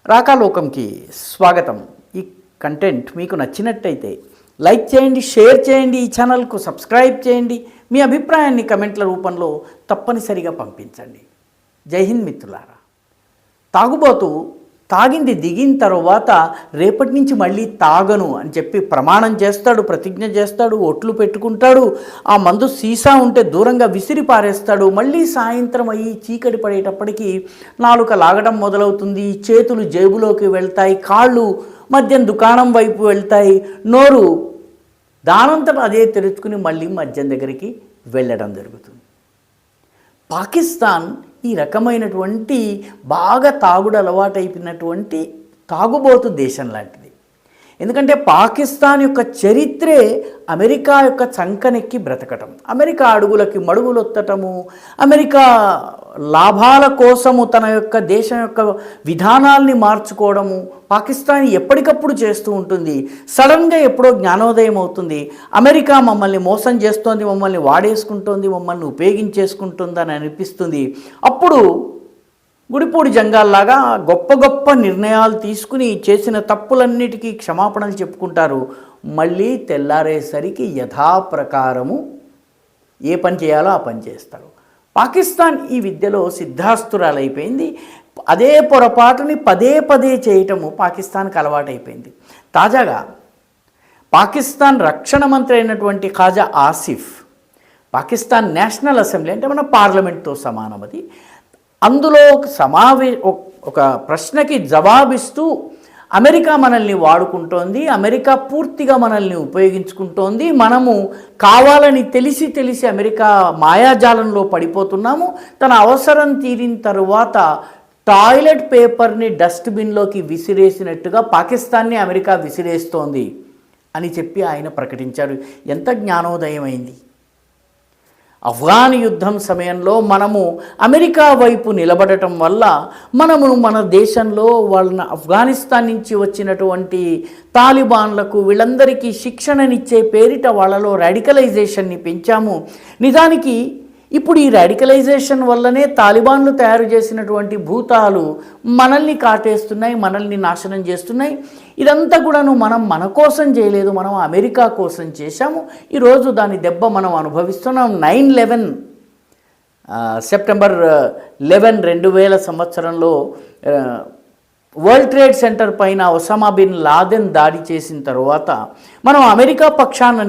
రాకాలోకంకి స్వాగతం. ఈ కంటెంట్ మీకు నచ్చినట్టయితే లైక్ చేయండి, షేర్ చేయండి, ఈ ఛానల్కు సబ్స్క్రైబ్ చేయండి. మీ అభిప్రాయాన్ని కమెంట్ల రూపంలో తప్పనిసరిగా పంపించండి. జై హింద్ మిత్రులారా. తాగుబోతూ తాగింది దిగిన తర్వాత రేపటి నుంచి మళ్ళీ తాగను అని చెప్పి ప్రమాణం చేస్తాడు, ప్రతిజ్ఞ చేస్తాడు, ఒట్లు పెట్టుకుంటాడు. ఆ మందు సీసా ఉంటే దూరంగా విసిరి పారేస్తాడు. మళ్ళీ సాయంత్రం అయ్యి చీకటి పడేటప్పటికీ నాలుక లాగడం మొదలవుతుంది, చేతులు జేబులోకి వెళ్తాయి, కాళ్ళు మద్యం దుకాణం వైపు వెళ్తాయి, నోరు దానంతట అదే తెరుచుకుని మళ్ళీ మద్యం దగ్గరికి వెళ్ళడం జరుగుతుంది. పాకిస్తాన్ ఈ రకమైనటువంటి బాగా తాగుడు అలవాటైపోయినటువంటి తాగుబోతు దేశం లాంటిది. ఎందుకంటే పాకిస్తాన్ యొక్క చరిత్రే అమెరికా యొక్క చంకనెక్కి బ్రతకటం, అమెరికా అడుగులకి మడుగులొత్తటము, అమెరికా లాభాల కోసము తన యొక్క దేశం యొక్క విధానాల్ని మార్చుకోవడము పాకిస్తాన్ ఎప్పటికప్పుడు చేస్తూ ఉంటుంది. సడన్గా ఎప్పుడో జ్ఞానోదయం అవుతుంది. అమెరికా మమ్మల్ని మోసం చేస్తోంది, మమ్మల్ని వాడేసుకుంటోంది, మమ్మల్ని ఉపయోగించేసుకుంటుంది అని అనిపిస్తుంది. అప్పుడు గుడిపూడి జంగాల్లాగా గొప్ప గొప్ప నిర్ణయాలు తీసుకుని చేసిన తప్పులన్నిటికీ క్షమాపణలు చెప్పుకుంటారు. మళ్ళీ తెల్లారేసరికి యథాప్రకారము ఏ పని చేయాలో ఆ పని చేస్తారు. పాకిస్తాన్ ఈ విద్యలో సిద్ధాస్తురాలైపోయింది. అదే పొరపాటుని పదే పదే చేయటము పాకిస్తాన్కి అలవాటైపోయింది. తాజాగా పాకిస్తాన్ రక్షణ మంత్రి అయినటువంటి ఖాజా ఆసిఫ్, పాకిస్తాన్ నేషనల్ అసెంబ్లీ అంటే మన పార్లమెంట్తో సమానం అది, అందులో ఒక ప్రశ్నకి జవాబిస్తూ అమెరికా మనల్ని వాడుకుంటోంది, అమెరికా పూర్తిగా మనల్ని ఉపయోగించుకుంటోంది, మనము కావాలని తెలిసి అమెరికా మాయాజాలంలో పడిపోతున్నాము, తన అవసరం తీరిన తరువాత టాయిలెట్ పేపర్ని డస్ట్బిన్లోకి విసిరేసినట్టుగా పాకిస్తాన్ని అమెరికా విసిరేస్తోంది అని చెప్పి ఆయన ప్రకటించారు. ఎంత జ్ఞానోదయం అయింది! ఆఫ్ఘాన్ యుద్ధం సమయంలో మనము అమెరికా వైపు నిలబడటం వల్ల మనము మన దేశంలో వాళ్ళని ఆఫ్ఘనిస్తాన్ నుంచి వచ్చినటువంటి తాలిబాన్లకు వీళ్ళందరికీ శిక్షణనిచ్చే పేరిట వాళ్ళలో రాడికలైజేషన్ని పెంచాము. నిజానికి ఇప్పుడు ఈ రాడికలైజేషన్ వల్లనే తాలిబాన్లు తయారు చేసినటువంటి భూతాలు మనల్ని కాటేస్తున్నాయి, మనల్ని నాశనం చేస్తున్నాయి. ఇదంతా కూడాను మనం మన కోసం చేయలేదు, మనం అమెరికా కోసం చేశాము. ఈరోజు దాని దెబ్బ మనం అనుభవిస్తున్నాం. 9/11 సెప్టెంబర్ 11, 2000 సంవత్సరంలో వరల్డ్ ట్రేడ్ సెంటర్ పైన ఒసామా బిన్ లాదెన్ దాడి చేసిన తర్వాత మనం అమెరికా పక్షాన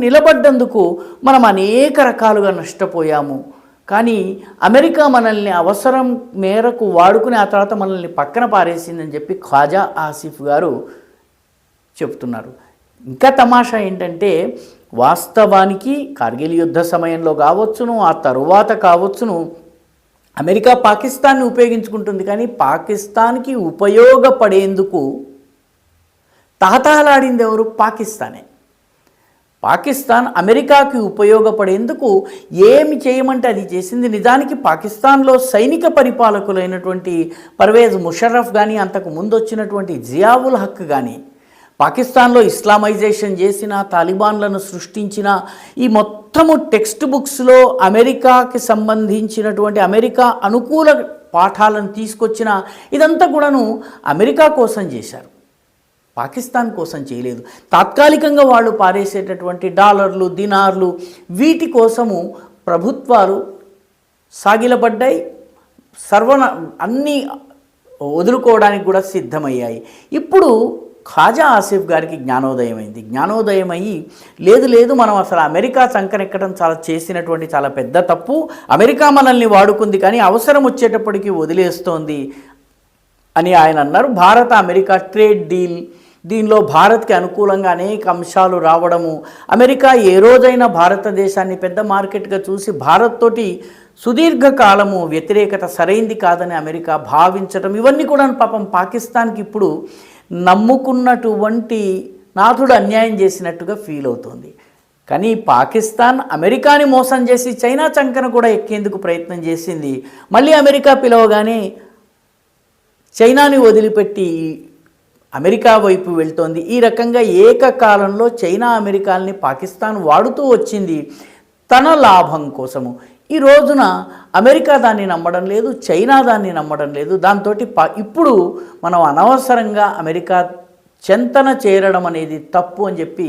నిలబడ్డందుకు మనం అనేక రకాలుగా నష్టపోయాము. కానీ అమెరికా మనల్ని అవసరం మేరకు వాడుకుని ఆ తర్వాత మనల్ని పక్కన పారేసిందని చెప్పి ఖాజా ఆసిఫ్ గారు చెప్తున్నారు. ఇంకా తమాషా ఏంటంటే వాస్తవానికి కార్గిల్ యుద్ధ సమయంలో కావచ్చును, ఆ తరువాత కావచ్చును, అమెరికా పాకిస్తాన్ని ఉపయోగించుకుంటుంది. కానీ పాకిస్తాన్కి ఉపయోగపడేందుకు తహతహలాడింది ఎవరు? పాకిస్తానే. పాకిస్తాన్ అమెరికాకి ఉపయోగపడేందుకు ఏమి చేయమంటే అది చేసింది. నిజానికి పాకిస్తాన్లో సైనిక పరిపాలకులైనటువంటి పర్వేజ్ ముషర్రఫ్ కానీ, అంతకు ముందు వచ్చినటువంటి జియావుల్ హక్ కానీ, పాకిస్తాన్లో ఇస్లామైజేషన్ చేసిన, తాలిబాన్లను సృష్టించిన, ఈ మొత్తము టెక్స్ట్ బుక్స్లో అమెరికాకి సంబంధించినటువంటి అమెరికా అనుకూల పాఠాలను తీసుకొచ్చిన, ఇదంతా కూడాను అమెరికా కోసం చేశారు, పాకిస్తాన్ కోసం చేయలేదు. తాత్కాలికంగా వాళ్ళు పారేసేటటువంటి డాలర్లు, దినార్లు, వీటి కోసము ప్రభుత్వాలు సాగిలపడ్డాయి, అన్నీ వదులుకోవడానికి కూడా సిద్ధమయ్యాయి. ఇప్పుడు ఖాజా ఆసిఫ్ గారికి జ్ఞానోదయం అయ్యి లేదు మనం అసలు అమెరికా చంకనెక్కడం చేసినటువంటి చాలా పెద్ద తప్పు, అమెరికా మనల్ని వాడుకుంది కానీ అవసరం వచ్చేటప్పటికి వదిలేస్తోంది అని ఆయన అన్నారు. భారత అమెరికా ట్రేడ్ డీల్, దీనిలో భారత్కి అనుకూలంగా అనేక అంశాలు రావడము, అమెరికా ఏ రోజైనా భారతదేశాన్ని పెద్ద మార్కెట్గా చూసి భారత్ తోటి సుదీర్ఘకాలము వ్యతిరేకత సరైంది కాదని అమెరికా భావించడం, ఇవన్నీ కూడా పాపం పాకిస్తాన్కి ఇప్పుడు నమ్ముకున్నటువంటి నాథుడు అన్యాయం చేసినట్టుగా ఫీల్ అవుతుంది. కానీ పాకిస్తాన్ అమెరికాని మోసం చేసి చైనా చంకన కూడా ఎక్కేందుకు ప్రయత్నం చేసింది. మళ్ళీ అమెరికా పిలవగానే చైనాని వదిలిపెట్టి అమెరికా వైపు వెళ్తోంది. ఈ రకంగా ఏకకాలంలో చైనా అమెరికాల్ని పాకిస్తాన్ వాడుతూ వచ్చింది తన లాభం కోసము. ఈ రోజున అమెరికా దాన్ని నమ్మడం లేదు, చైనా దాన్ని నమ్మడం లేదు. దాంతో ఇప్పుడు మనం అనవసరంగా అమెరికా చెంతన చేరడం అనేది తప్పు అని చెప్పి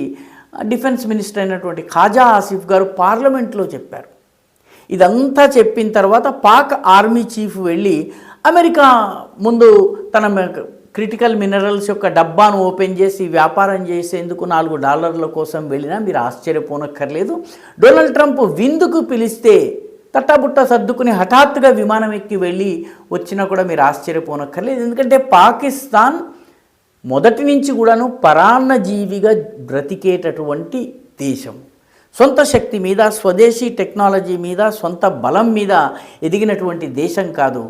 డిఫెన్స్ మినిస్టర్ అయినటువంటి ఖాజా ఆసిఫ్ గారు పార్లమెంట్లో చెప్పారు. ఇదంతా చెప్పిన తర్వాత పాక్ ఆర్మీ చీఫ్ వెళ్ళి అమెరికా ముందు తన క్రిటికల్ మినరల్స్ యొక్క డబ్బాను ఓపెన్ చేసి వ్యాపారం చేసేందుకు $4 కోసం వెళ్ళినా మీరు ఆశ్చర్యపోనక్కర్లేదు. డొనాల్డ్ ట్రంప్ విందుకు పిలిస్తే తట్టాబుట్ట సర్దుకుని హఠాత్తుగా విమానం ఎక్కి వెళ్ళి వచ్చినా కూడా మీరు ఆశ్చర్యపోనక్కర్లేదు. ఎందుకంటే పాకిస్తాన్ మొదటి నుంచి కూడాను పరాన్నజీవిగా బ్రతికేటటువంటి దేశం. సొంత శక్తి మీద, స్వదేశీ టెక్నాలజీ మీద, సొంత బలం మీద ఎదిగినటువంటి దేశం కాదు.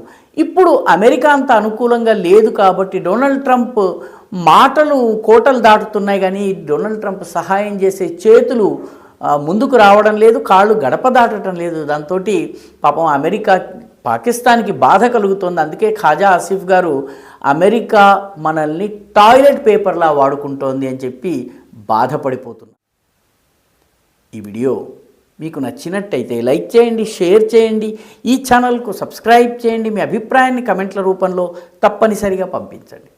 ఇప్పుడు అమెరికా అంత అనుకూలంగా లేదు కాబట్టి డొనాల్డ్ ట్రంప్ మాటలు కోటలు దాటుతున్నాయి, కానీ డొనాల్డ్ ట్రంప్ సహాయం చేసే చేతులు ముందుకు రావడం లేదు, కాళ్ళు గడప దాటడం లేదు. దాంతో పాపం పాకిస్తాన్కి బాధ కలుగుతుంది. అందుకే ఖాజా ఆసిఫ్ గారు అమెరికా మనల్ని టాయిలెట్ పేపర్లా వాడుకుంటోంది అని చెప్పి బాధపడిపోతున్నారు. ఈ వీడియో మీకు నచ్చినట్టయితే లైక్ చేయండి, షేర్ చేయండి, ఈ ఛానల్కు సబ్స్క్రైబ్ చేయండి. మీ అభిప్రాయాన్ని కమెంట్ల రూపంలో తప్పనిసరిగా పంపించండి.